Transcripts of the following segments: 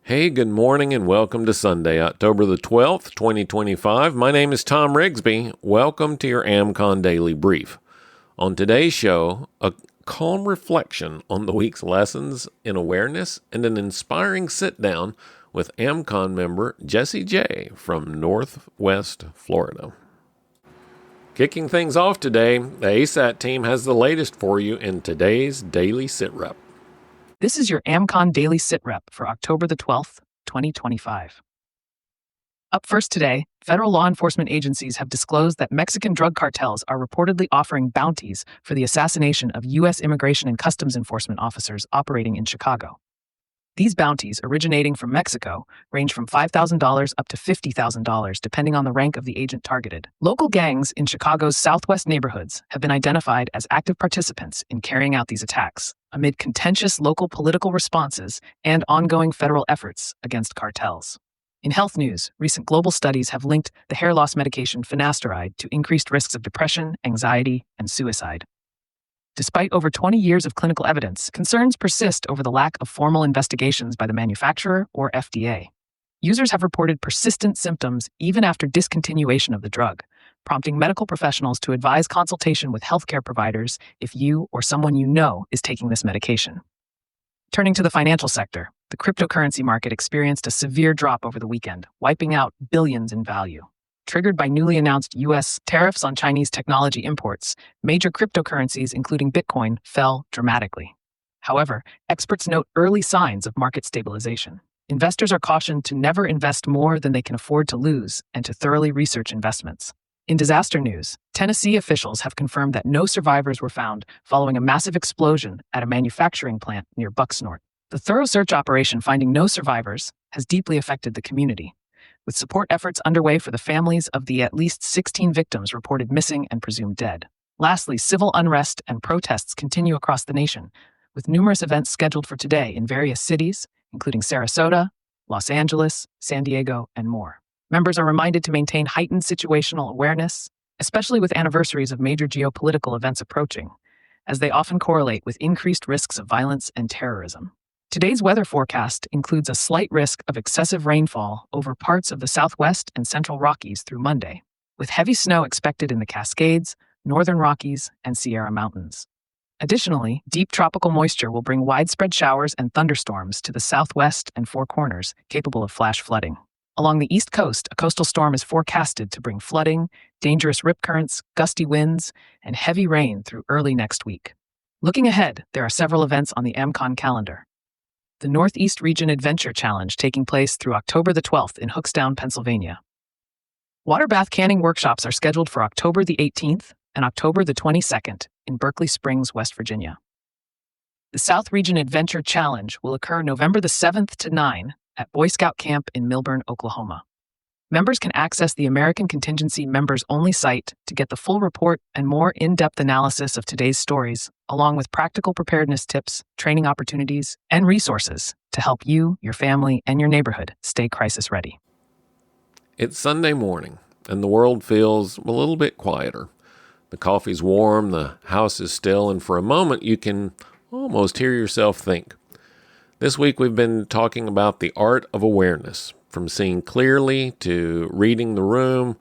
Hey, good morning and welcome to Sunday, October the 12th, 2025. My name is Thom Rigsby. Welcome to your AmCon Daily Brief. On today's show, a calm reflection on the week's lessons in awareness and an inspiring sit-down with AmCon member Jesse J. from Northwest Florida. Kicking things off today, the ASAT team has the latest for you in today's Daily Sit Rep. This is your AmCon Daily Sit Rep for October the 12th, 2025. Up first today, federal law enforcement agencies have disclosed that Mexican drug cartels are reportedly offering bounties for the assassination of U.S. Immigration and Customs Enforcement officers operating in Chicago. These bounties, originating from Mexico, range from $5,000 up to $50,000 depending on the rank of the agent targeted. Local gangs in Chicago's southwest neighborhoods have been identified as active participants in carrying out these attacks, amid contentious local political responses and ongoing federal efforts against cartels. In health news, recent global studies have linked the hair loss medication finasteride to increased risks of depression, anxiety, and suicide. Despite over 20 years of clinical evidence, concerns persist over the lack of formal investigations by the manufacturer or FDA. Users have reported persistent symptoms even after discontinuation of the drug, prompting medical professionals to advise consultation with healthcare providers if you or someone you know is taking this medication. Turning to the financial sector, the cryptocurrency market experienced a severe drop over the weekend, wiping out billions in value. Triggered by newly announced U.S. tariffs on Chinese technology imports, major cryptocurrencies, including Bitcoin, fell dramatically. However, experts note early signs of market stabilization. Investors are cautioned to never invest more than they can afford to lose and to thoroughly research investments. In disaster news, Tennessee officials have confirmed that no survivors were found following a massive explosion at a manufacturing plant near Bucksnort. The thorough search operation finding no survivors has deeply affected the community, with support efforts underway for the families of the at least 16 victims reported missing and presumed dead. Lastly, civil unrest and protests continue across the nation, with numerous events scheduled for today in various cities, including Sarasota, Los Angeles, San Diego, and more. Members are reminded to maintain heightened situational awareness, especially with anniversaries of major geopolitical events approaching, as they often correlate with increased risks of violence and terrorism. Today's weather forecast includes a slight risk of excessive rainfall over parts of the Southwest and Central Rockies through Monday, with heavy snow expected in the Cascades, Northern Rockies, and Sierra Mountains. Additionally, deep tropical moisture will bring widespread showers and thunderstorms to the Southwest and Four Corners, capable of flash flooding. Along the East Coast, a coastal storm is forecasted to bring flooding, dangerous rip currents, gusty winds, and heavy rain through early next week. Looking ahead, there are several events on the AmCon calendar. The Northeast Region Adventure Challenge taking place through October the 12th in Hookstown, Pennsylvania. Water bath canning workshops are scheduled for October the 18th and October the 22nd in Berkeley Springs, West Virginia. The South Region Adventure Challenge will occur November the 7th to 9 at Boy Scout Camp in Milburn, Oklahoma. Members can access the American Contingency Members Only site to get the full report and more in-depth analysis of today's stories, along with practical preparedness tips, training opportunities, and resources to help you, your family, and your neighborhood stay crisis ready. It's Sunday morning, and the world feels a little bit quieter. The coffee's warm, the house is still, and for a moment you can almost hear yourself think. This week we've been talking about the art of awareness, from seeing clearly to reading the room,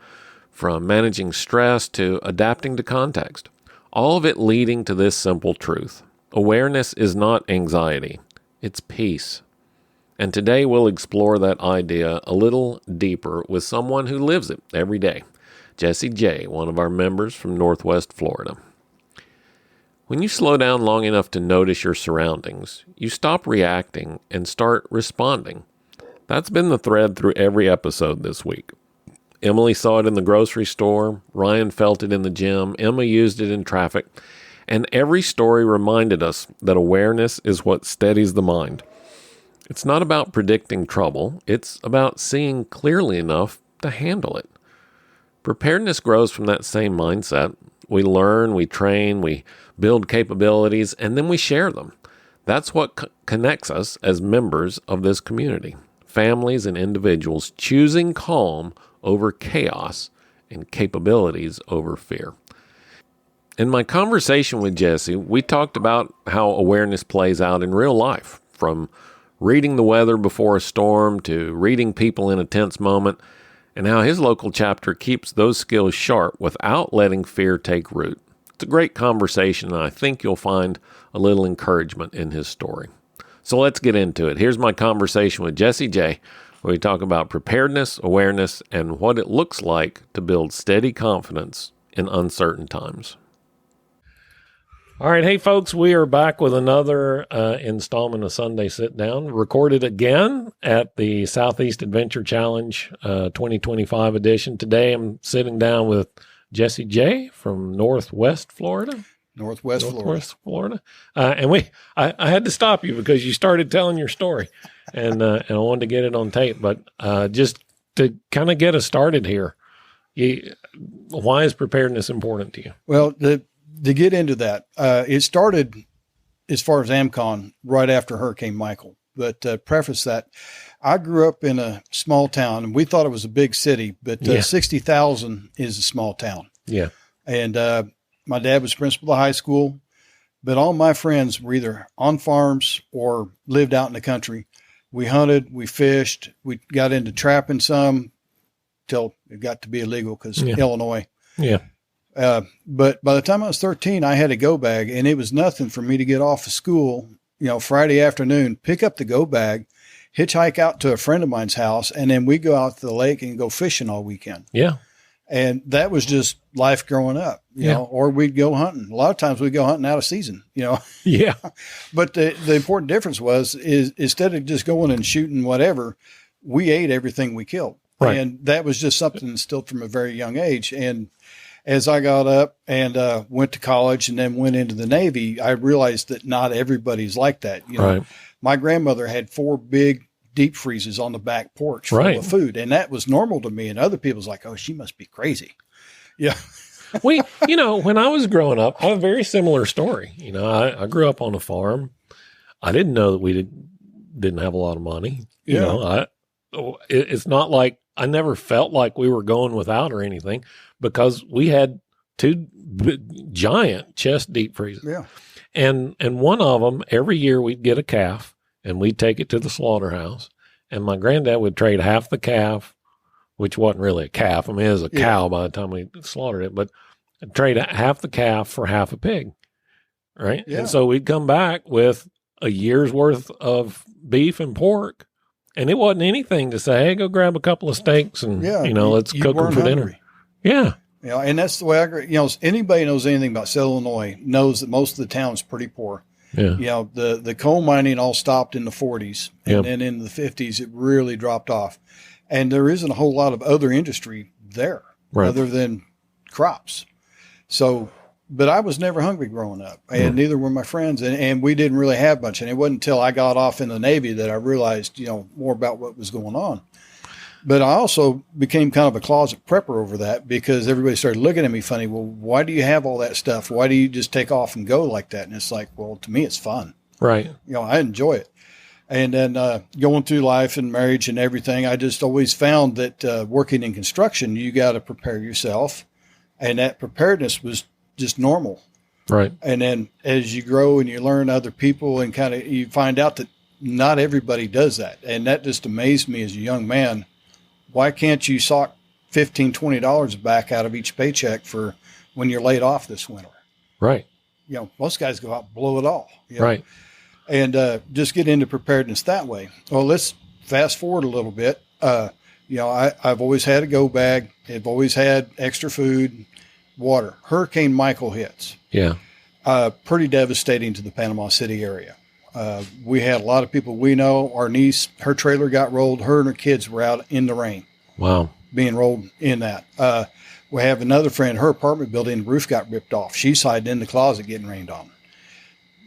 from managing stress to adapting to context. All of it leading to this simple truth. Awareness is not anxiety, it's peace. And today we'll explore that idea a little deeper with someone who lives it every day. Jesse J., one of our members from Northwest Florida. When you slow down long enough to notice your surroundings, you stop reacting and start responding. That's been the thread through every episode this week. Emily saw it in the grocery store, Ryan felt it in the gym, Emma used it in traffic, and every story reminded us that awareness is what steadies the mind. It's not about predicting trouble, it's about seeing clearly enough to handle it. Preparedness grows from that same mindset. We learn, we train, we build capabilities, and then we share them. That's what connects us as members of this community. Families and individuals choosing calm over chaos and capabilities over fear. In my conversation with Jesse, we talked about how awareness plays out in real life, from reading the weather before a storm to reading people in a tense moment, and how his local chapter keeps those skills sharp without letting fear take root. It's a great conversation, and I think you'll find a little encouragement in his story. So let's get into it. Here's my conversation with Jesse J., where we talk about preparedness, awareness, and what it looks like to build steady confidence in uncertain times. All right. Hey, folks, we are back with another installment of Sunday Sit Down, recorded again at the Southeast Adventure Challenge 2025 edition. Today, I'm sitting down with Jesse J. from Northwest Florida. Northwest Florida. And I had to stop you because you started telling your story, and I wanted to get it on tape. But just to kind of get us started here, why is preparedness important to you? Well, to get into that, it started as far as AmCon right after Hurricane Michael. But to preface that, I grew up in a small town, and we thought it was a big city, but 60,000 is a small town. Yeah. And my dad was principal of high school, but all my friends were either on farms or lived out in the country. We hunted, we fished, we got into trapping some till it got to be illegal because Illinois. Yeah. But by the time I was 13, I had a go bag, and it was nothing for me to get off of school, Friday afternoon, pick up the go bag, hitchhike out to a friend of mine's house, and then we go out to the lake and go fishing all weekend. Yeah. And that was just life growing up, you know, or we'd go hunting. A lot of times we'd go hunting out of season, Yeah. But the important difference is instead of just going and shooting whatever, we ate everything we killed. Right. And that was just something instilled from a very young age. And as I got up and went to college and then went into the Navy, I realized that not everybody's like that. Right. My grandmother had 4 big deep freezes on the back porch full of food, and that was normal to me. And other people's like, "Oh, she must be crazy." Yeah. When I was growing up, I have a very similar story. I grew up on a farm. I didn't know that we didn't have a lot of money. It's not like I never felt like we were going without or anything, because we had 2 giant chest deep freezers. Yeah. And one of them, every year we'd get a calf and we'd take it to the slaughterhouse, and my granddad would trade half the calf, which wasn't really a calf. I mean, it was a cow by the time we slaughtered it, but trade half the calf for half a pig. Right. Yeah. And so we'd come back with a year's worth of beef and pork, and it wasn't anything to say, "Hey, go grab a couple of steaks and, let's cook them for dinner." Yeah. And that's the way I agree. Anybody knows anything about South Illinois knows that most of the town is pretty poor. Yeah. The coal mining all stopped in the 40s, and then in the 50s, it really dropped off. And there isn't a whole lot of other industry there other than crops. So, but I was never hungry growing up, and neither were my friends. And we didn't really have much. And it wasn't until I got off in the Navy that I realized, more about what was going on. But I also became kind of a closet prepper over that, because everybody started looking at me funny. Well, why do you have all that stuff? Why do you just take off and go like that? And it's like, well, to me, it's fun. Right. I enjoy it. And then going through life and marriage and everything, I just always found that working in construction, you got to prepare yourself. And that preparedness was just normal. Right. And then as you grow and you learn other people and kind of you find out that not everybody does that. And that just amazed me as a young man. Why can't you sock $15, $20 back out of each paycheck for when you're laid off this winter? Right. Most guys go out and blow it all. Right. And just get into preparedness that way. Well, let's fast forward a little bit. I've always had a go bag. I've always had extra food, water. Hurricane Michael hits. Yeah. Pretty devastating to the Panama City area. We had a lot of people we know. Our niece, her trailer got rolled. Her and her kids were out in the rain. Wow. Being rolled in that. We have another friend, her apartment building, the roof got ripped off. She's hiding in the closet getting rained on.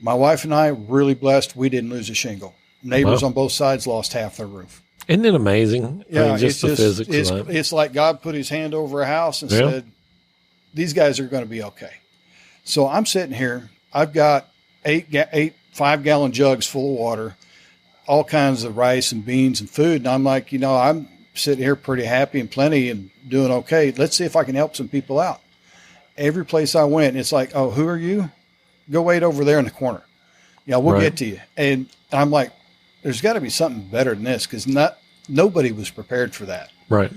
My wife and I were really blessed. We didn't lose a shingle. Neighbors on both sides lost half their roof. Isn't it amazing? Yeah, the physics of that. It's like God put his hand over a house and said, these guys are going to be okay. So I'm sitting here. I've got 8 5-gallon jugs full of water, all kinds of rice and beans and food. And I'm like, I'm sitting here pretty happy and plenty and doing okay. Let's see if I can help some people out. Every place I went, it's like, oh, who are you? Go wait over there in the corner. We'll get to you. And I'm like, there's got to be something better than this, because nobody was prepared for that. Right.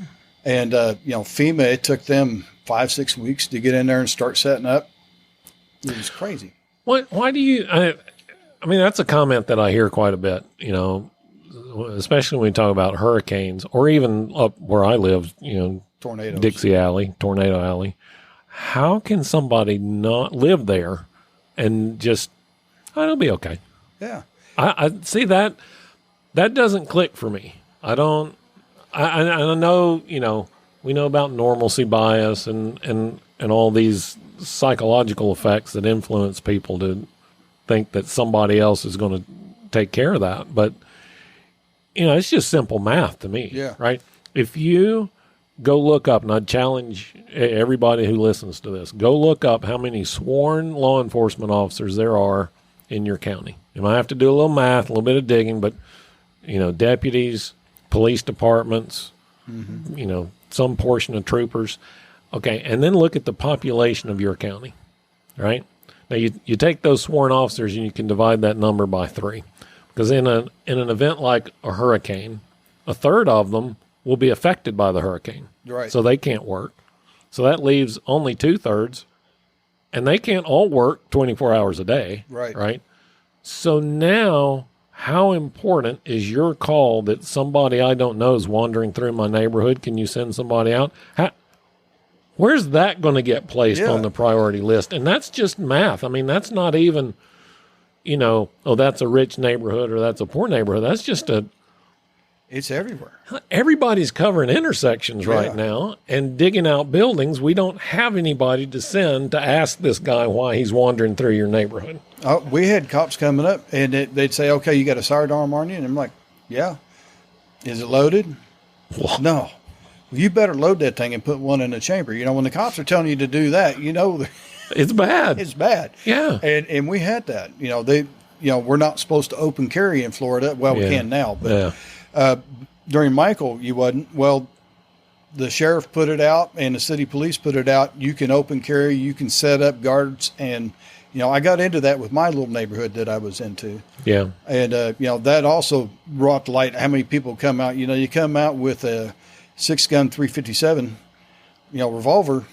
And, FEMA, it took them 5-6 weeks to get in there and start setting up. It was crazy. Why do you, I mean, that's a comment that I hear quite a bit, especially when we talk about hurricanes, or even up where I live, Tornadoes. Dixie Alley, Tornado Alley. How can somebody not live there and just, it'll be okay? Yeah. I see that doesn't click for me. I know, we know about normalcy bias and all these psychological effects that influence people to think that somebody else is going to take care of that. But, it's just simple math to me, right? If you go look up, and I'd challenge everybody who listens to this, go look up how many sworn law enforcement officers there are in your county. You might have to do a little math, a little bit of digging, but, deputies, police departments, some portion of troopers. Okay, and then look at the population of your county, right? Now, you take those sworn officers and you can divide that number by 3. Because in an event like a hurricane, a third of them will be affected by the hurricane. Right. So they can't work. So that leaves only 2/3, and they can't all work 24 hours a day. Right. Right? So now, how important is your call that somebody I don't know is wandering through my neighborhood? Can you send somebody out? Where's that going to get placed on the priority list? And that's just math. I mean, that's not even, that's a rich neighborhood or that's a poor neighborhood. That's just it's everywhere. Everybody's covering intersections right now and digging out buildings. We don't have anybody to send to ask this guy why he's wandering through your neighborhood. We had cops coming up, and they'd say, okay, you got a sidearm on you? And I'm like, yeah. Is it loaded? What? No. Well, you better load that thing and put one in the chamber. When the cops are telling you to do that, it's bad. It's bad. Yeah. And we had that. We're not supposed to open carry in Florida. Well, we can now, but during Michael, you wasn't. Well, the sheriff put it out and the city police put it out. You can open carry, you can set up guards. And, I got into that with my little neighborhood that I was into. Yeah. And, that also brought to light how many people come out. You come out with a 6-gun 357, revolver.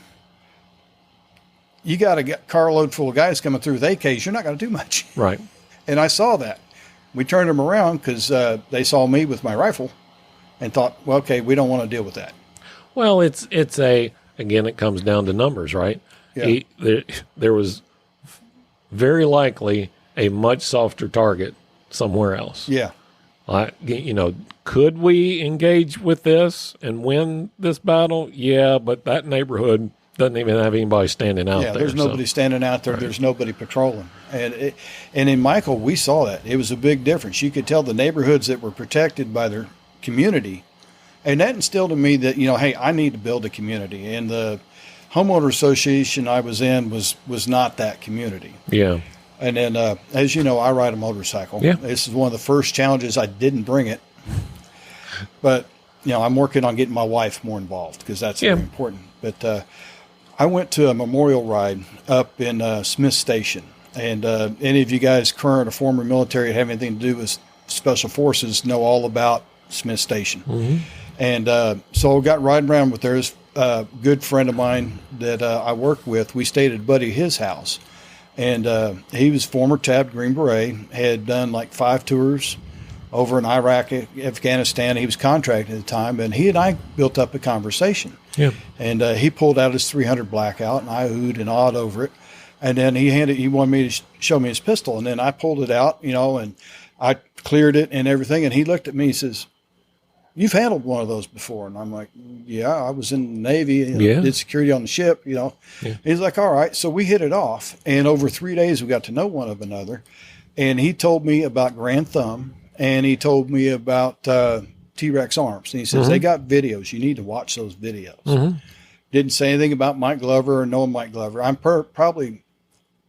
You got a carload full of guys coming through with AKs. You're not going to do much. Right. And I saw that. We turned them around because they saw me with my rifle and thought, well, okay, we don't want to deal with that. Well, again, it comes down to numbers, right? Yeah. There was very likely a much softer target somewhere else. Yeah. Could we engage with this and win this battle? Yeah, but that neighborhood doesn't even have anybody standing out there. Yeah, there's nobody standing out there. Right. There's nobody patrolling. And in Michael, we saw that. It was a big difference. You could tell the neighborhoods that were protected by their community. And that instilled in me that, hey, I need to build a community. And the homeowner association I was in was not that community. Yeah. And then, as you know, I ride a motorcycle. Yeah. This is one of the first challenges. I didn't bring it. But, I'm working on getting my wife more involved because that's very important. But I went to a memorial ride up in Smith Station. And any of you guys, current or former military, that have anything to do with Special Forces, know all about Smith Station. Mm-hmm. And so I got riding around with there's a good friend of mine that I worked with. We stayed at a buddy of his house. And he was former Tab Green Beret, had done like 5 tours over in Iraq, Afghanistan. He was contracted at the time, and he and I built up a conversation. Yeah. And he pulled out his 300 blackout, and I oohed and awed over it. And then he wanted me to show me his pistol, and then I pulled it out, and I cleared it and everything. And he looked at me and says, "You've handled one of those before." And I'm like, "Yeah, I was in the Navy, did security on the ship, Yeah. He's like, "All right." So we hit it off, and over 3 days we got to know one of another. And he told me about Grand Thom, and he told me about T-Rex Arms. And he says, they got videos. You need to watch those videos. Mm-hmm. Didn't say anything about Mike Glover or knowing Mike Glover. I'm probably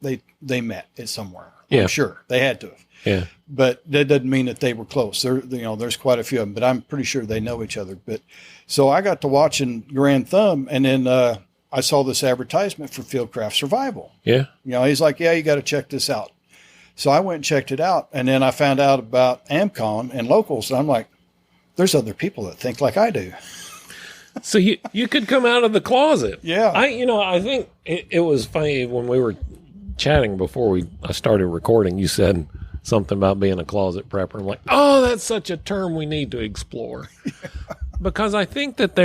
they met at somewhere. Yeah. I'm sure they had to have. Yeah. But that doesn't mean that they were close. There's quite a few of them, but I'm pretty sure they know each other. But so I got to watching Grand Thom, and then I saw this advertisement for Fieldcraft Survival. Yeah. He's like, "Yeah, you got to check this out." So I went and checked it out, and then I found out about AmCon and locals. And I'm like, there's other people that think like I do. So you could come out of the closet. Yeah. I think it was funny when we were chatting before I started recording. You said something about being a closet prepper. I'm like, oh, that's such a term we need to explore. Because I think that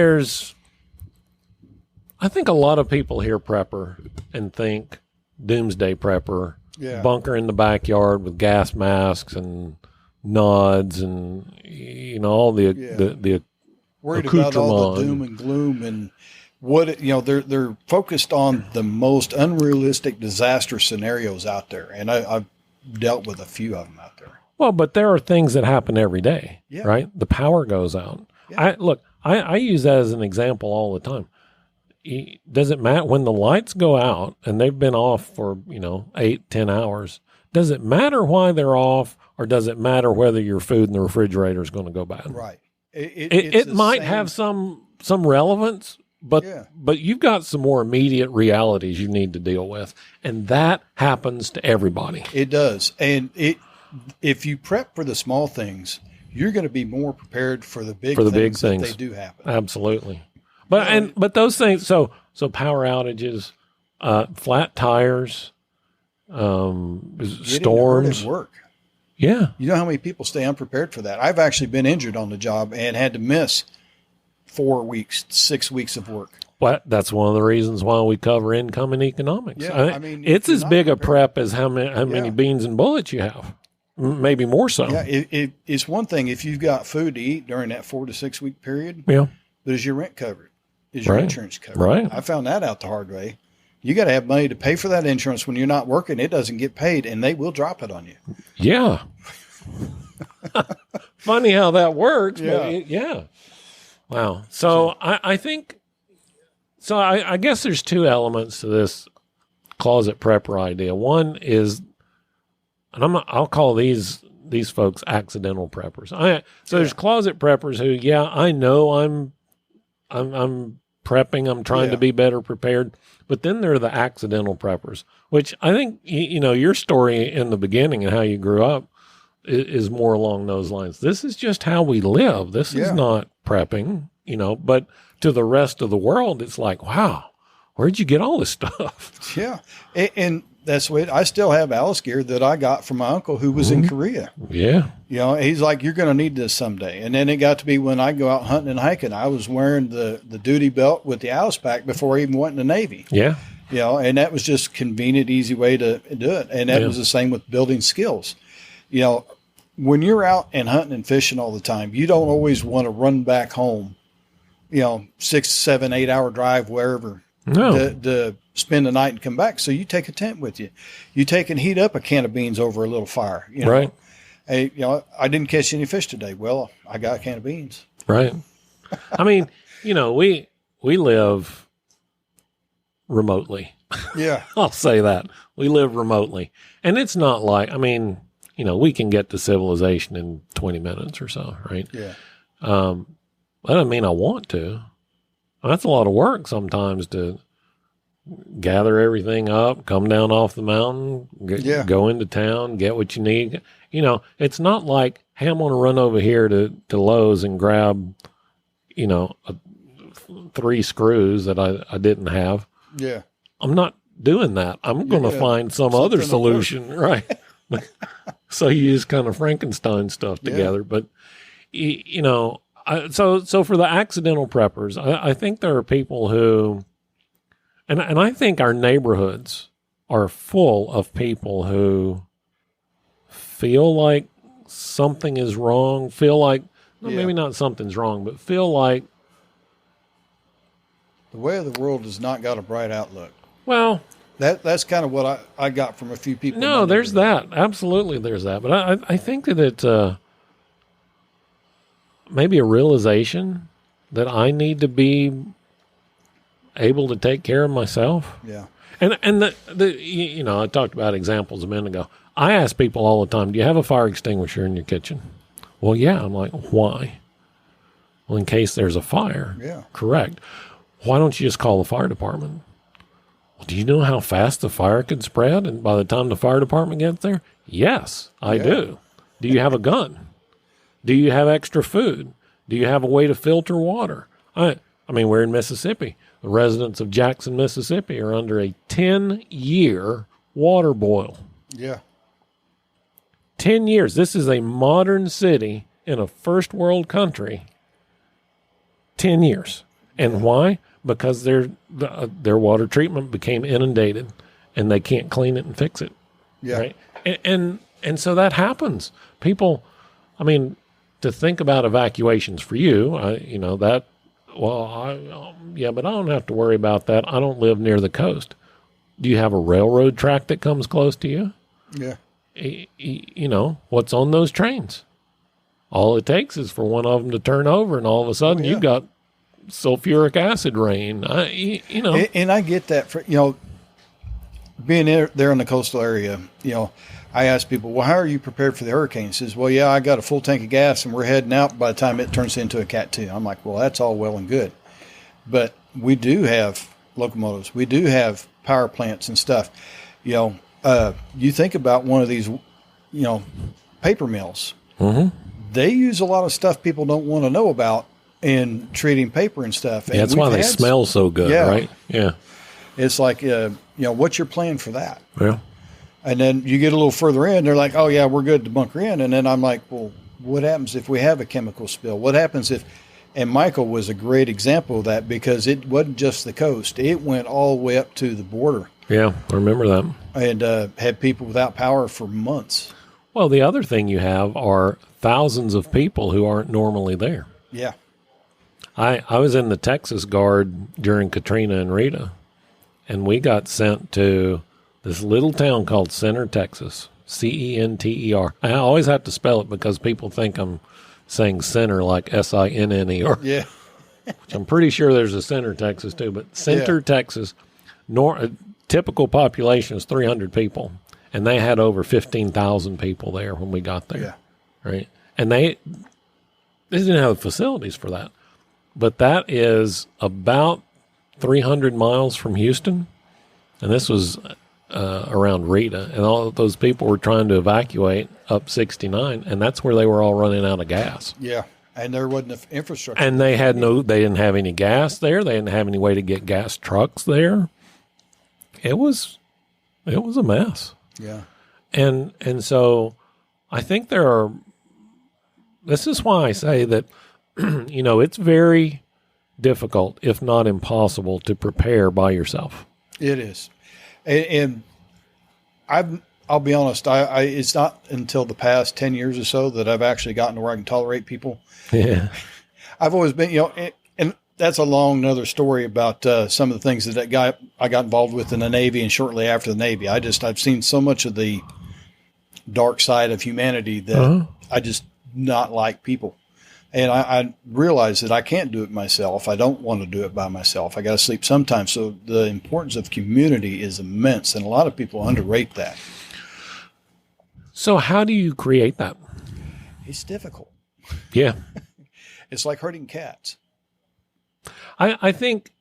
I think a lot of people hear prepper and think doomsday prepper, bunker in the backyard with gas masks and nods and, all the worried about all the doom and gloom and they're focused on the most unrealistic disaster scenarios out there. And I've dealt with a few of them out there. Well, but there are things that happen every day, right? The power goes out. Yeah. I use that as an example all the time. Does it matter when the lights go out and they've been off for, 8-10 hours? Does it matter why they're off, or does it matter whether your food in the refrigerator is going to go bad? Right. It might have some relevance, but you've got some more immediate realities you need to deal with, and that happens to everybody. It does, and if you prep for the small things, you're going to be more prepared for the big things. That they do happen. Absolutely. But those things, so power outages, flat tires, storms. At work. Yeah. You know how many people stay unprepared for that? I've actually been injured on the job and had to miss 4 weeks, 6 weeks of work. Well, that's one of the reasons why we cover income and economics. Yeah, it's as big a prep as how many beans and bullets you have. Maybe more so. Yeah, it's one thing if you've got food to eat during that 4 to 6 week period. Yeah. But is your rent covered? Is your insurance covered? Right. I found that out the hard way. You got to have money to pay for that insurance. When you're not working, it doesn't get paid, and they will drop it on you. Yeah. Funny how that works. Yeah. But wow. So I think, I guess there's two elements to this closet prepper idea. One is, and I'll call these folks accidental preppers. There's closet preppers who, I know I'm prepping. I'm trying to be better prepared. But then there are the accidental preppers, which I think, your story in the beginning and how you grew up is more along those lines. This is just how we live. This is not prepping, but to the rest of the world, it's like, wow, where'd you get all this stuff? Yeah. And that's the way I still have Alice gear that I got from my uncle who was in Korea. Yeah. He's like, you're going to need this someday. And then it got to be when I go out hunting and hiking, I was wearing the duty belt with the Alice pack before I even went in the Navy. Yeah. And that was just convenient, easy way to do it. And that was the same with building skills. When you're out and hunting and fishing all the time, you don't always want to run back home, 6, 7, 8 hour drive, wherever. No. To spend the night and come back. So you take a tent with you. You take and heat up a can of beans over a little fire. Right. Hey, I didn't catch any fish today. Well, I got a can of beans. Right. We live remotely. Yeah. I'll say that. We live remotely. And it's not like, we can get to civilization in 20 minutes or so, right? Yeah. That doesn't mean I want to. That's a lot of work sometimes to gather everything up, come down off the mountain, go into town, get what you need. It's not like, hey, I'm going to run over here to Lowe's and grab, 3 screws that I didn't have. Yeah. I'm not doing that. I'm going to find some other solution, right? So you just kind of Frankenstein stuff together. But, so for the accidental preppers, I think there are people who, and I think our neighborhoods are full of people who feel like something is wrong, maybe not something's wrong, but feel like the way of the world has not got a bright outlook. Well, that's kind of what I got from a few people. No, there's that. Absolutely, there's that. But I think that it's maybe a realization that I need to be able to take care of myself. Yeah. And I talked about examples a minute ago. I ask people all the time, do you have a fire extinguisher in your kitchen? Well, yeah. I'm like, why? Well, in case there's a fire. Yeah. Correct. Why don't you just call the fire department? Do you know how fast the fire can spread? And by the time the fire department gets there? Yes, I do. Do you have a gun? Do you have extra food? Do you have a way to filter water? I mean, we're in Mississippi. The residents of Jackson, Mississippi are under a 10-year water boil. Yeah. 10 years. This is a modern city in a first world country. 10 years. And why? Because their water treatment became inundated and they can't clean it and fix it. Yeah. Right. And so that happens. People, I mean, to think about evacuations for you, but I don't have to worry about that. I don't live near the coast. Do you have a railroad track that comes close to you? Yeah. What's on those trains? All it takes is for one of them to turn over, and all of a sudden you've got sulfuric acid rain. And I get that. Being there in the coastal area, I ask people, well, how are you prepared for the hurricane? He says, well, yeah, I got a full tank of gas, and we're heading out by the time it turns into a Cat 2. I'm like, well, that's all well and good. But we do have locomotives. We do have power plants and stuff. You think about one of these, paper mills. Mm-hmm. They use a lot of stuff people don't want to know about in treating paper and stuff. And that's why they smell so good, right? Yeah. It's like, what's your plan for that? Yeah. And then you get a little further in, they're like, oh, yeah, we're good to bunker in. And then I'm like, well, what happens if we have a chemical spill? What happens if – and Michael was a great example of that because it wasn't just the coast. It went all the way up to the border. Yeah, I remember that. And had people without power for months. Well, the other thing you have are thousands of people who aren't normally there. Yeah. I was in the Texas Guard during Katrina and Rita, and we got sent to this little town called Center, Texas, Center. I always have to spell it because people think I'm saying center like Sinner. Yeah. Which I'm pretty sure there's a Center, Texas, too. But Center, Texas, typical population is 300 people, and they had over 15,000 people there when we got there. Yeah. Right? And they didn't have facilities for that. But that is about 300 miles from Houston, and this was around Rita, and all of those people were trying to evacuate up 69, and that's where they were all running out of gas. Yeah, and there wasn't enough infrastructure. And they didn't have any gas there. They didn't have any way to get gas trucks there. It was a mess. Yeah. And so I think this is why I say that, it's very difficult, if not impossible, to prepare by yourself. It is. And I'll be honest, it's not until the past 10 years or so that I've actually gotten to where I can tolerate people. Yeah. I've always been, and that's a long another story about some of the things that I got involved with in the Navy and shortly after the Navy. I've seen so much of the dark side of humanity that I just not like people. And I realize that I can't do it myself. I don't want to do it by myself. I got to sleep sometimes. So the importance of community is immense, and a lot of people underrate that. So how do you create that? It's difficult. Yeah. It's like herding cats. I think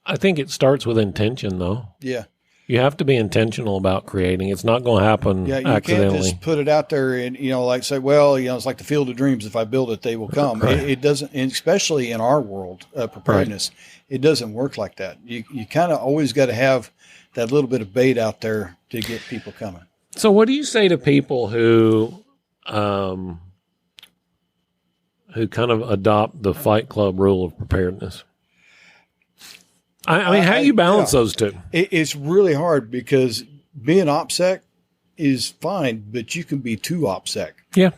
it starts with intention, though. Yeah. You have to be intentional about creating. It's not going to happen accidentally. Can't just put it out there and, like say, well, it's like the field of dreams. If I build it, they will come. Right. It doesn't, and especially in our world, preparedness, it doesn't work like that. You kind of always got to have that little bit of bait out there to get people coming. So what do you say to people who kind of adopt the Fight Club rule of preparedness? I mean, how do you balance those two? It's really hard because being OPSEC is fine, but you can be too OPSEC. Yeah.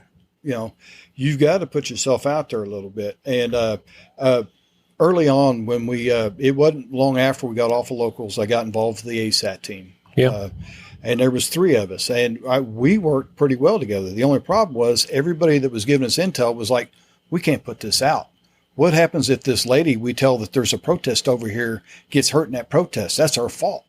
You've got to put yourself out there a little bit. And early on when it wasn't long after we got off of locals, I got involved with the ASAT team. Yeah. And there was 3 of us, and we worked pretty well together. The only problem was everybody that was giving us intel was like, we can't put this out. What happens if this lady we tell that there's a protest over here gets hurt in that protest? That's our fault.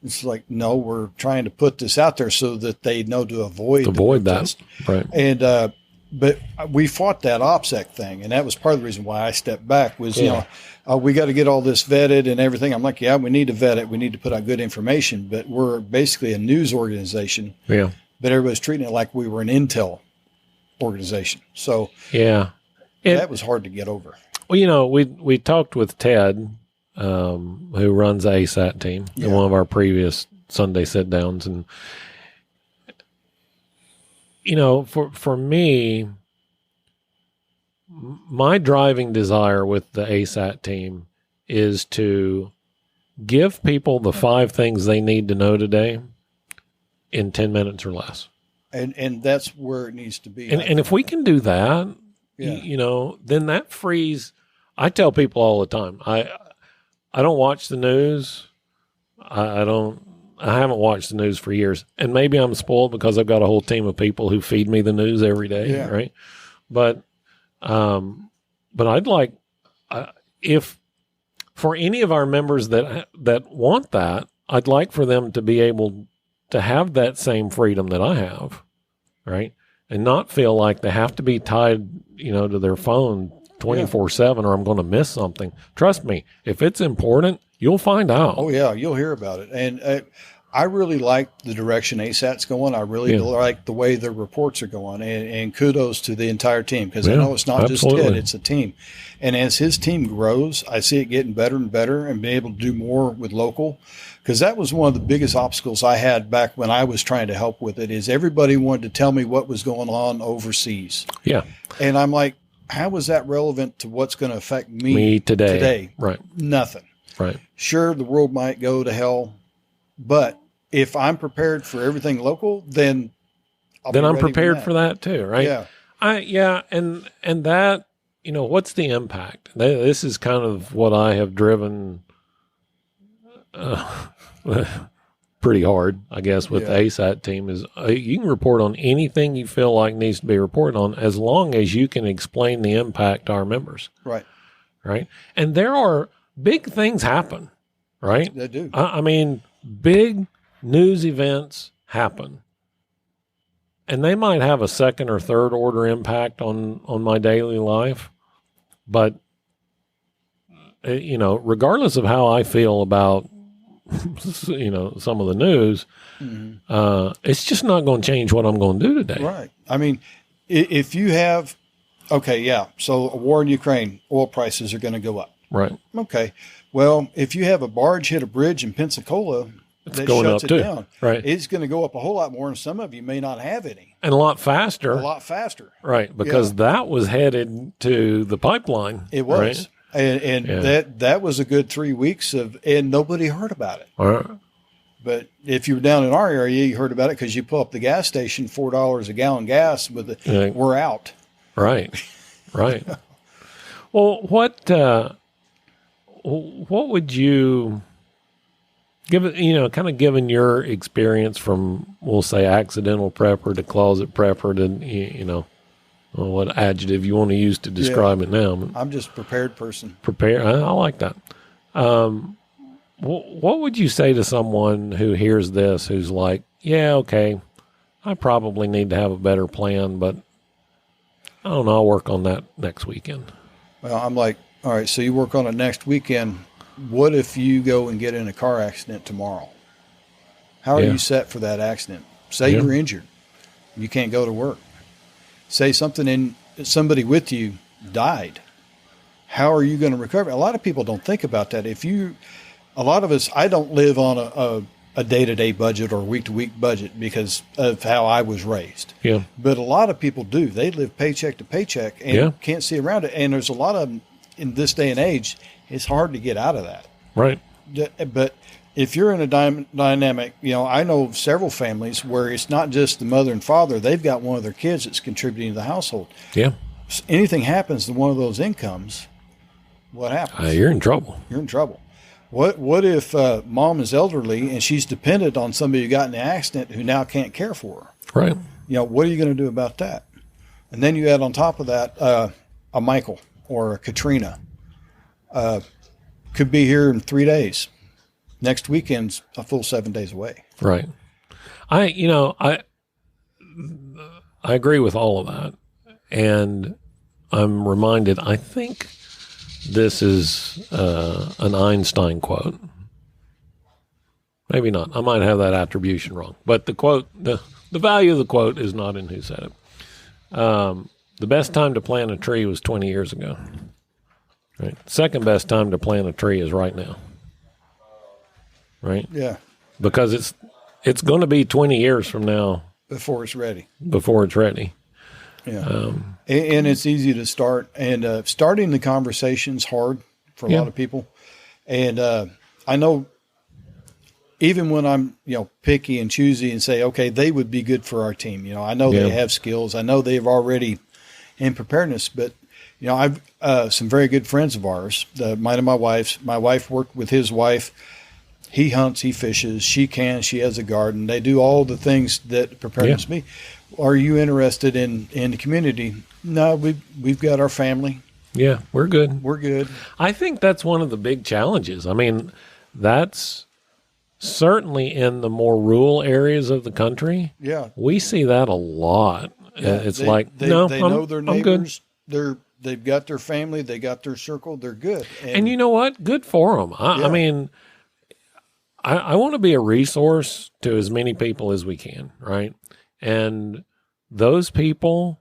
It's like, no, we're trying to put this out there so that they know to avoid that. Right. And but we fought that OPSEC thing, and that was part of the reason why I stepped back was, we got to get all this vetted and everything. I'm like, yeah, we need to vet it. We need to put out good information, but we're basically a news organization. Yeah. But everybody's treating it like we were an intel organization. So yeah, that was hard to get over. Well, we talked with Ted, who runs the ASAT team in one of our previous Sunday sit downs. And, for me, my driving desire with the ASAT team is to give people the 5 things they need to know today in 10 minutes or less. And that's where it needs to be. And if we can do that, then that frees. I tell people all the time, I don't watch the news. I haven't watched the news for years, and maybe I'm spoiled because I've got a whole team of people who feed me the news every day, right? But I'd like if for any of our members that want that, I'd like for them to be able to have that same freedom that I have, right? And not feel like they have to be tied, to their phone 24/7 or I'm going to miss something. Trust me, if it's important, you'll find out. Oh yeah, you'll hear about it. And I really like the direction ASAT's going. I really like the way their reports are going. And kudos to the entire team, because I know it's not just Ted, it's a team. And as his team grows, I see it getting better and better and being able to do more with local. Because that was one of the biggest obstacles I had back when I was trying to help with it, is everybody wanted to tell me what was going on overseas. Yeah. And I'm like, how is that relevant to what's going to affect me today? Right. Nothing. Right. Sure, the world might go to hell, but if I'm prepared for everything local, then I'm prepared for that too, right? Yeah. And that, what's the impact? This is kind of what I have driven pretty hard, I guess, with the ASAT team is you can report on anything you feel like needs to be reported on as long as you can explain the impact to our members. Right. Right. And there are big things happen, right? They do. I mean, big news events happen. And they might have a second or third order impact on my daily life. But, regardless of how I feel about some of the news, it's just not going to change what I'm going to do today. Right. I mean, if you have, so a war in Ukraine, oil prices are going to go up. Right. Okay. Well, if you have a barge hit a bridge in Pensacola, it's going up too. Down, right. It's going to go up a whole lot more, and some of you may not have any. And a lot faster. Right. Because that was headed to the pipeline. It was. Right? And that was a good 3 weeks and nobody heard about it. All right. But if you were down in our area, you heard about it because you pull up the gas station, $4 a gallon gas, we're out. Right. Right. Well, what would you give it, kind of given your experience from, we'll say, accidental prepper to closet prepper to, what adjective you want to use to describe it now. I'm just a prepared person. I like that. What would you say to someone who hears this, who's like, yeah, okay, I probably need to have a better plan, but I don't know, I'll work on that next weekend. Well, I'm like, all right, so you work on it next weekend. What if you go and get in a car accident tomorrow? How are you set for that accident? Say you're injured. You can't go to work. Say somebody with you died. How are you going to recover? A lot of people don't think about that. A lot of us, I don't live on a day-to-day budget or week-to-week budget because of how I was raised. Yeah. But a lot of people do. They live paycheck to paycheck and can't see around it. And there's a lot of them in this day and age, it's hard to get out of that. Right. But if you're in a dynamic, I know several families where it's not just the mother and father. They've got one of their kids that's contributing to the household. Yeah. Anything happens to one of those incomes, what happens? You're in trouble. You're in trouble. What if mom is elderly and she's dependent on somebody who got in an accident who now can't care for her? Right. What are you going to do about that? And then you add on top of that a Michael or a Katrina. Could be here in 3 days. Next weekend's a full 7 days away. Right. I agree with all of that. And I'm reminded, I think this is an Einstein quote. Maybe not. I might have that attribution wrong. But the quote, the value of the quote is not in who said it. The best time to plant a tree was 20 years ago. Right. Second best time to plant a tree is right now. Right? Yeah. Because it's going to be 20 years from now. Before it's ready. Yeah. And it's easy to start. And starting the conversation's hard for a lot of people. And I know even when I'm, picky and choosy and say, okay, they would be good for our team. I know they have skills. I know they've already in preparedness, but I've some very good friends of ours, mine and my wife's. My wife worked with his wife. He hunts, he fishes, she has a garden. They do all the things that preparedness me. Are you interested in the community? No, we've got our family. Yeah, we're good. We're good. I think that's one of the big challenges. I mean, that's certainly in the more rural areas of the country. Yeah. We see that a lot. Yeah, it's they know their neighbors. They've got their family. They got their circle. They're good. And you know what? Good for them. I mean, I want to be a resource to as many people as we can, right? And those people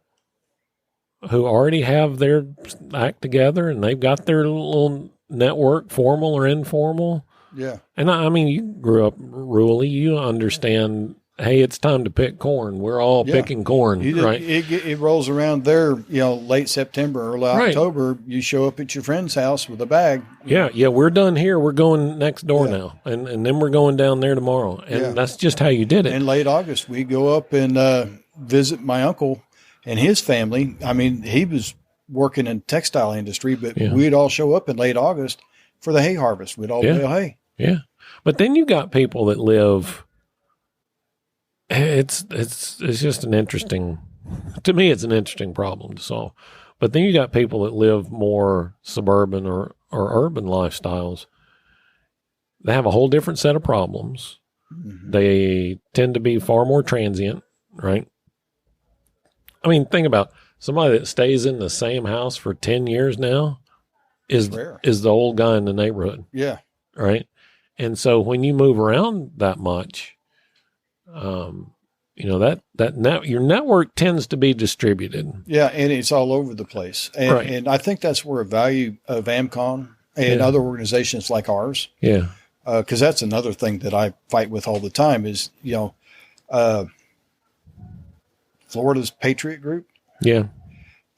who already have their act together and they've got their little network, formal or informal. Yeah. And I mean, you grew up rurally. You understand, hey, it's time to pick corn. We're all picking corn, right? It rolls around there, late September, early October. You show up at your friend's house with a bag. Yeah, we're done here. We're going next door now. And then we're going down there tomorrow. And that's just how you did it. In late August, we go up and visit my uncle and his family. I mean, he was working in the textile industry, but we'd all show up in late August for the hay harvest. We'd all bale hay. Yeah. But then you got people that live... It's just an interesting, to me, it's an interesting problem to solve. But then you got people that live more suburban or urban lifestyles. They have a whole different set of problems. Mm-hmm. They tend to be far more transient, right? I mean, think about somebody that stays in the same house for 10 years now is the old guy in the neighborhood. Yeah. Right. And so when you move around that much, your network tends to be distributed. Yeah, and it's all over the place. And I think that's where a value of AmCon and other organizations like ours. Yeah. Because that's another thing that I fight with all the time is, Florida's Patriot Group. Yeah.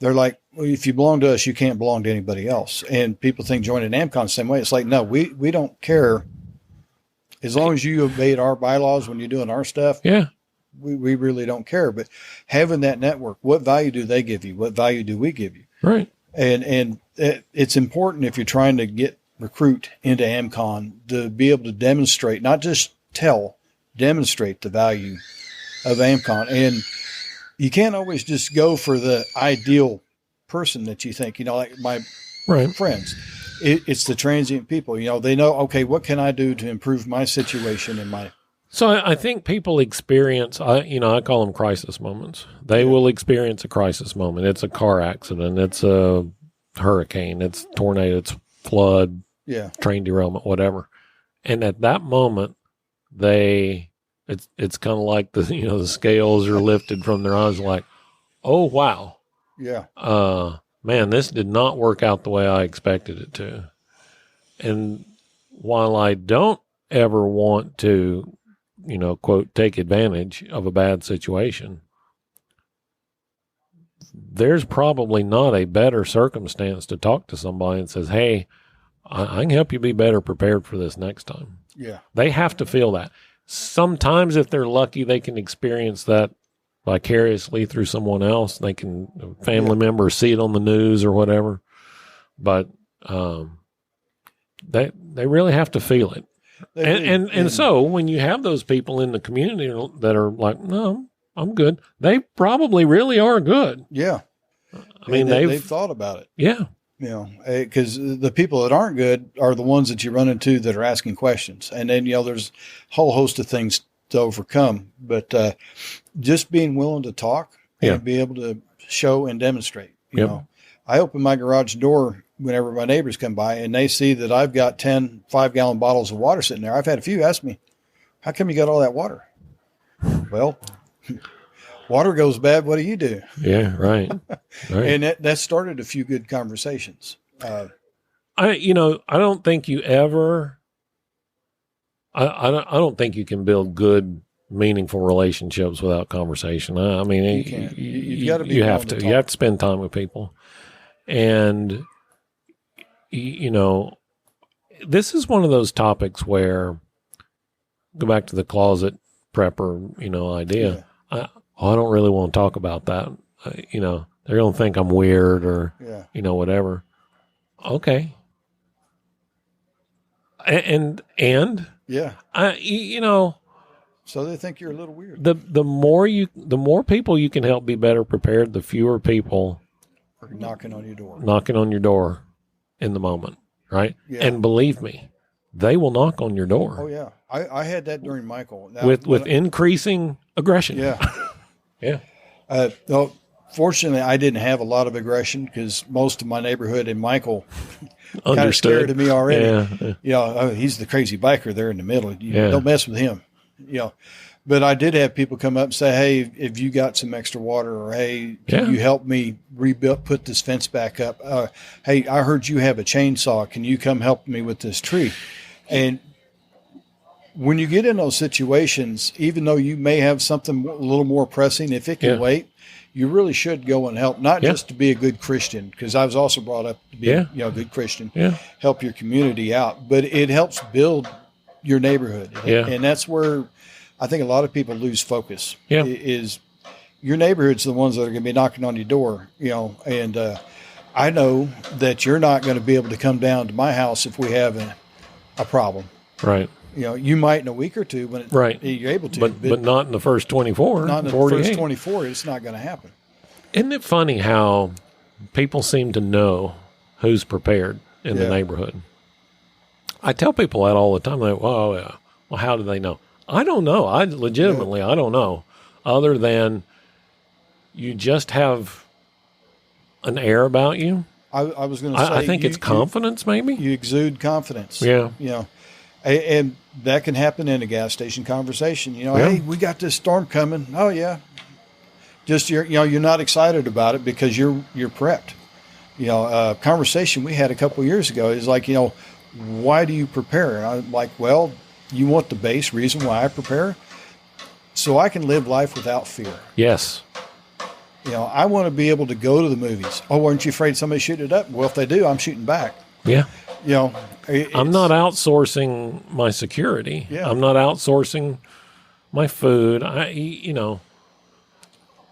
They're like, well, if you belong to us, you can't belong to anybody else. And people think joining AmCon the same way. It's like, no, we don't care. As long as you obeyed our bylaws when you're doing our stuff, we really don't care. But having that network, what value do they give you? What value do we give you? Right. And it's important if you're trying to recruit into AmCon to be able to demonstrate, not just demonstrate the value of AmCon. And you can't always just go for the ideal person that you think, like my friends. It's the transient people. They know, okay, what can I do to improve my situation in my... So I think people experience, I call them crisis moments. They will experience a crisis moment. It's a car accident. It's a hurricane. It's tornado. It's flood. Yeah. Train derailment, whatever. And at that moment, it's kind of like the scales are lifted from their eyes, like, oh, wow. Yeah. Man, this did not work out the way I expected it to. And while I don't ever want to, quote, take advantage of a bad situation, there's probably not a better circumstance to talk to somebody and says, hey, I can help you be better prepared for this next time. Yeah. They have to feel that. Sometimes if they're lucky, they can experience that vicariously through someone else. They can, a family member, see it on the news or whatever. But they really have to feel it. And so when you have those people in the community that are like, no, I'm good, they probably really are good. Yeah. I mean, they've thought about it. Yeah. Because the people that aren't good are the ones that you run into that are asking questions. And then, there's a whole host of things to overcome. But just being willing to talk and be able to show and demonstrate. You know, I open my garage door whenever my neighbors come by and they see that I've got 10 5-gallon bottles of water sitting there. I've had a few ask me, how come you got all that water? Well, water goes bad. What do you do? Yeah, right. And that started a few good conversations. I don't think you ever, I don't think you can build good, meaningful relationships without conversation. I mean, you can't. You've got to be. You have to. You have to spend time with people, and this is one of those topics where, go back to the closet prepper, idea. Yeah. I don't really want to talk about that. They're going to think I'm weird or, whatever. Okay. And yeah, so they think you're a little weird. The more people you can help be better prepared, the fewer people are knocking on your door in the moment. Right. Yeah. And believe me, they will knock on your door. Oh yeah. I had that during Michael. Now, with increasing aggression. Yeah. Yeah. No, fortunately, I didn't have a lot of aggression because most of my neighborhood and Michael kind of scared of me already. Yeah. He's the crazy biker there in the middle. Don't mess with him. But I did have people come up and say, hey, if you got some extra water, or hey, can you help me put this fence back up? Hey, I heard you have a chainsaw. Can you come help me with this tree? And when you get in those situations, even though you may have something a little more pressing, if it can wait, you really should go and help, not just to be a good Christian, because I was also brought up to be a good Christian, help your community out, but it helps build your neighborhood. And that's where I think a lot of people lose focus is your neighborhood's the ones that are going to be knocking on your door, and I know that you're not going to be able to come down to my house if we have a problem. Right. You might in a week or two when you're able to. But not in the first 24. Not in the 48. First 24, it's not going to happen. Isn't it funny how people seem to know who's prepared in the neighborhood? I tell people that all the time. They're like, well, how do they know? I don't know. I don't know. Other than you just have an air about you. I was going to say. I think it's confidence, maybe. You exude confidence. Yeah. And that can happen in a gas station conversation. Hey, we got this storm coming. Oh yeah. Just you're not excited about it because you're prepped. A conversation we had a couple of years ago is like, why do you prepare? And I'm like, well, you want the base reason why I prepare, so I can live life without fear. Yes. I want to be able to go to the movies. Oh, aren't you afraid somebody shooting it up? Well, if they do, I'm shooting back. Yeah. I'm not outsourcing my security. Yeah. I'm not outsourcing my food.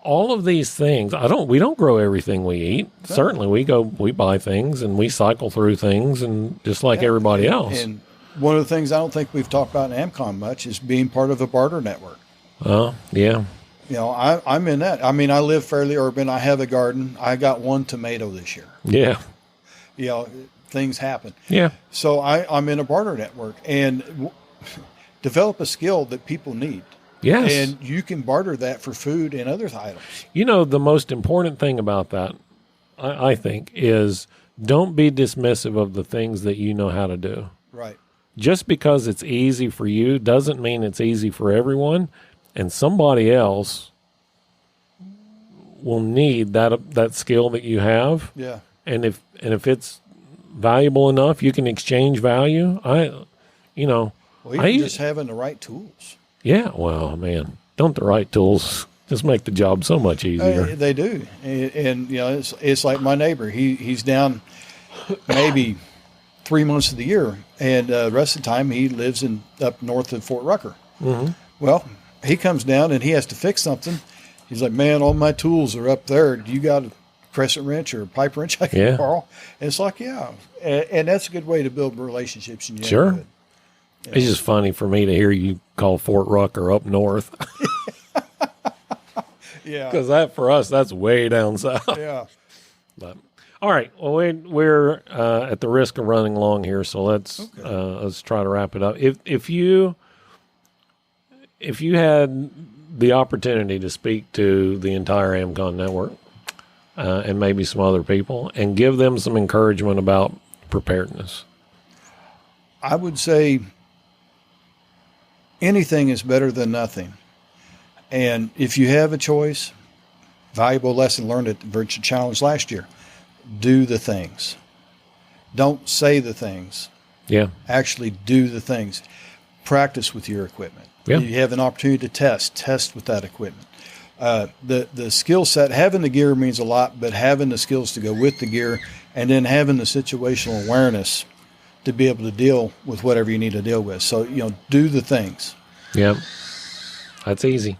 All of these things. We don't grow everything we eat. No. Certainly we buy things and we cycle through things and just like everybody else. And one of the things I don't think we've talked about in AmCon much is being part of a barter network. Yeah. I'm in that. I mean, I live fairly urban. I have a garden. I got 1 tomato this year. Yeah. Things happen. Yeah. So I'm in a barter network and develop a skill that people need. Yes. And you can barter that for food and other items. The most important thing about that, I think, is don't be dismissive of the things that you know how to do. Right. Just because it's easy for you doesn't mean it's easy for everyone. And somebody else will need that skill that you have. Yeah. And if it's valuable enough, you can exchange value. Just having the right tools. Yeah. Well, man, don't the right tools just make the job so much easier? They do. And it's like my neighbor. He's down maybe 3 months of the year, and the rest of the time he lives up north of Fort Rucker. Mm-hmm. Well, he comes down and he has to fix something. He's like, man, all my tools are up there. Do you got a crescent wrench or a pipe wrench I can borrow? And it's like, yeah. And that's a good way to build relationships in your neighborhood. It's just funny for me to hear you call Fort Rucker up north. Yeah. Because that, for us, that's way down south. Yeah. But, all right. Well, we're at the risk of running long here, so let's try to wrap it up. If you had the opportunity to speak to the entire AmCon network, and maybe some other people, and give them some encouragement about preparedness? I would say anything is better than nothing. And if you have a choice, valuable lesson learned at the Virtue Challenge last year, do the things. Don't say the things. Yeah. Actually do the things. Practice with your equipment. Yeah. You have an opportunity to test with that equipment. The skill set, having the gear means a lot, but having the skills to go with the gear, and then having the situational awareness to be able to deal with whatever you need to deal with. So, do the things. Yeah. That's easy.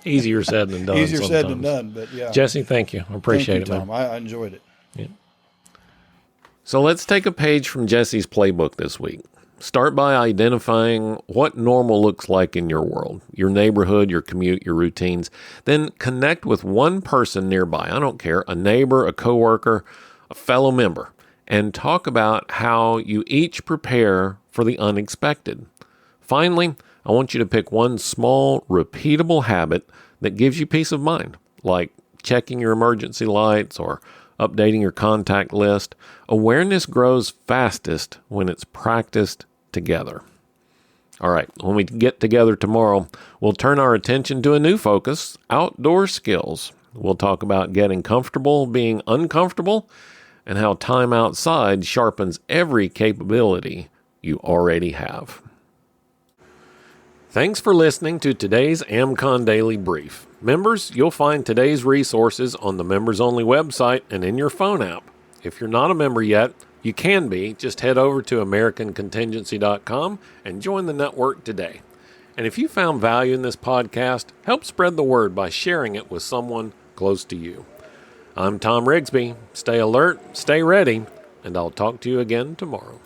Easier said than done. Easier sometimes. said than done, but yeah. Jesse, thank you. I appreciate Thank you, it, Thom. man. I enjoyed it. Yeah. So let's take a page from Jesse's playbook this week. Start by identifying what normal looks like in your world, your neighborhood, your commute, your routines. Then connect with one person nearby. I don't care, a neighbor, a coworker, a fellow member, and talk about how you each prepare for the unexpected. Finally, I want you to pick one small, repeatable habit that gives you peace of mind, like checking your emergency lights or updating your contact list. Awareness grows fastest when it's practiced together. All right, when we get together tomorrow, we'll turn our attention to a new focus, outdoor skills. We'll talk about getting comfortable being uncomfortable and how time outside sharpens every capability you already have. Thanks for listening to today's AmCon Daily Brief. Members, you'll find today's resources on the members-only website and in your phone app. If you're not a member yet, you can be. Just head over to AmericanContingency.com and join the network today. And if you found value in this podcast, help spread the word by sharing it with someone close to you. I'm Thom Rigsby. Stay alert, stay ready, and I'll talk to you again tomorrow.